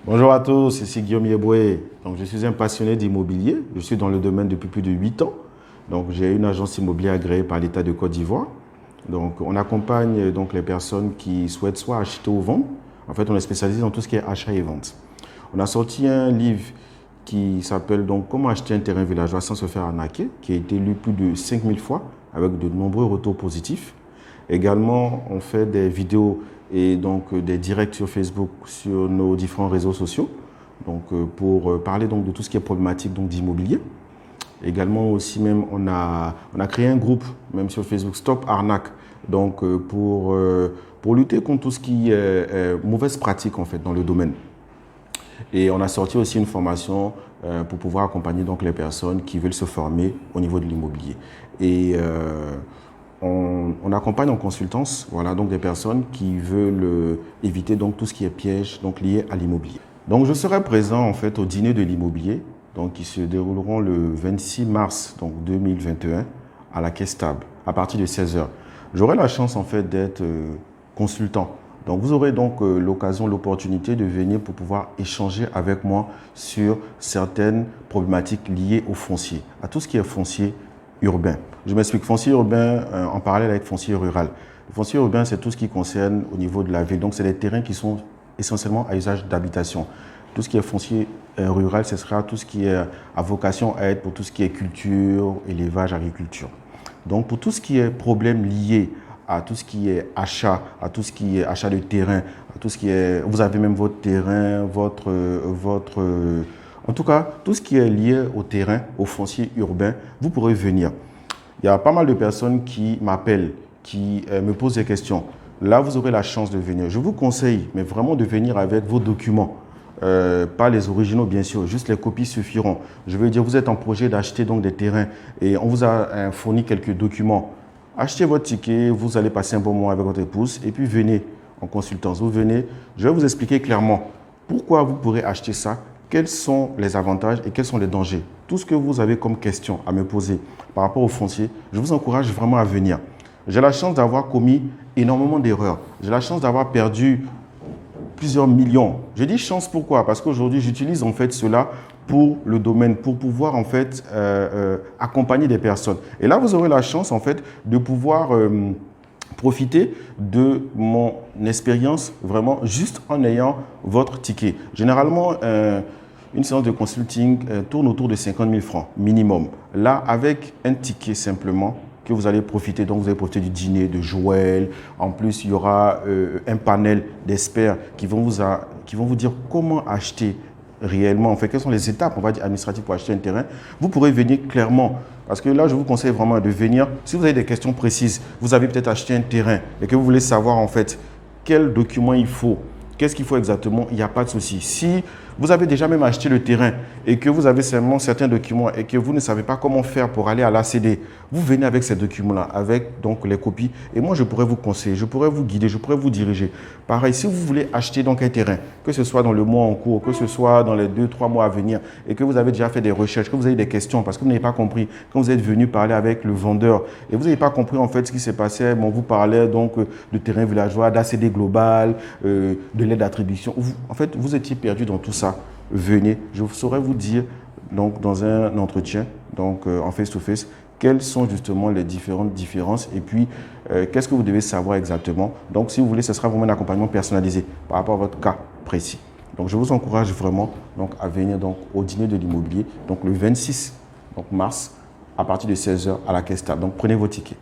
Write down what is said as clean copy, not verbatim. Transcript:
Bonjour à tous, ici Guillaume Yeboué. Donc, je suis un passionné d'immobilier. Je suis dans le domaine depuis plus de 8 ans. Donc, j'ai une agence immobilière agréée par l'État de Côte d'Ivoire. Donc, on accompagne donc les personnes qui souhaitent soit acheter ou vendre. En fait, on est spécialisé dans tout ce qui est achat et vente. On a sorti un livre qui s'appelle donc Comment acheter un terrain villageois sans se faire arnaquer, qui a été lu plus de 5000 fois avec de nombreux retours positifs. Également, on fait des vidéos et donc des directs sur Facebook, sur nos différents réseaux sociaux, donc pour parler donc de tout ce qui est problématique donc d'immobilier. Également aussi même on a créé un groupe même sur Facebook Stop Arnaque, donc pour lutter contre tout ce qui est mauvaise pratique en fait dans le domaine. Et on a sorti aussi une formation pour pouvoir accompagner donc les personnes qui veulent se former au niveau de l'immobilier. Et on accompagne en consultance, voilà, donc des personnes qui veulent éviter donc tout ce qui est piège donc lié à l'immobilier. Donc je serai présent en fait au dîner de l'immobilier, donc qui se dérouleront le 26 mars donc 2021 à la Caisse Table à partir de 16 h. J'aurai la chance en fait d'être consultant. Donc vous aurez donc l'occasion, l'opportunité de venir pour pouvoir échanger avec moi sur certaines problématiques liées au foncier, à tout ce qui est foncier urbain. Je m'explique, foncier urbain en parallèle avec foncier rural. Le foncier urbain, c'est tout ce qui concerne au niveau de la ville. Donc, c'est des terrains qui sont essentiellement à usage d'habitation. Tout ce qui est foncier rural, ce sera tout ce qui est à vocation à être pour tout ce qui est culture, élevage, agriculture. Donc, pour tout ce qui est problème lié à tout ce qui est achat, à tout ce qui est achat de terrain, à tout ce qui est... Vous avez même votre terrain, en tout cas, tout ce qui est lié au terrain, au foncier urbain, vous pourrez venir. Il y a pas mal de personnes qui m'appellent, qui me posent des questions. Là, vous aurez la chance de venir. Je vous conseille, mais vraiment de venir avec vos documents. Pas les originaux, bien sûr, juste les copies suffiront. Je veux dire, vous êtes en projet d'acheter donc des terrains et on vous a fourni quelques documents. Achetez votre ticket, vous allez passer un bon moment avec votre épouse et puis venez en consultance. Vous venez, je vais vous expliquer clairement pourquoi vous pourrez acheter ça, quels sont les avantages et quels sont les dangers. Tout ce que vous avez comme question à me poser par rapport au foncier, je vous encourage vraiment à venir. J'ai la chance d'avoir commis énormément d'erreurs. J'ai la chance d'avoir perdu plusieurs millions. Je dis chance pourquoi? Parce qu'aujourd'hui, j'utilise en fait cela pour le domaine, pour pouvoir en fait accompagner des personnes. Et là, vous aurez la chance en fait de pouvoir profiter de mon expérience vraiment juste en ayant votre ticket. Généralement, une séance de consulting tourne autour de 50 000 francs minimum. Là, avec un ticket simplement, que vous allez profiter, donc vous allez profiter du dîner de Joël. En plus, il y aura un panel d'experts qui vont vous dire comment acheter réellement, en fait, quelles sont les étapes, on va dire, administratives pour acheter un terrain. Vous pourrez venir clairement, parce que là, je vous conseille vraiment de venir. Si vous avez des questions précises, vous avez peut-être acheté un terrain et que vous voulez savoir, en fait, quels documents il faut, qu'est-ce qu'il faut exactement, il n'y a pas de souci. Si vous avez déjà même acheté le terrain et que vous avez seulement certains documents et que vous ne savez pas comment faire pour aller à l'ACD, vous venez avec ces documents-là, avec donc les copies. Et moi, je pourrais vous conseiller, je pourrais vous guider, je pourrais vous diriger. Pareil, si vous voulez acheter donc un terrain, que ce soit dans le mois en cours, que ce soit dans les 2-3 mois à venir, et que vous avez déjà fait des recherches, que vous avez des questions, parce que vous n'avez pas compris, quand vous êtes venu parler avec le vendeur, et vous n'avez pas compris en fait ce qui s'est passé, bon, vous parlez donc de terrain villageois, d'ACD global, de l'aide d'attribution. En fait, vous étiez perdu dans tout ça. Venez, je saurais vous dire donc dans un entretien, donc en face-to-face, quelles sont justement les différentes différences et puis qu'est-ce que vous devez savoir exactement. Donc si vous voulez, ce sera vraiment un accompagnement personnalisé par rapport à votre cas précis. Donc je vous encourage vraiment donc, à venir donc, au dîner de l'immobilier, donc le 26 donc, mars à partir de 16 h à la Caisse Table. Donc prenez vos tickets.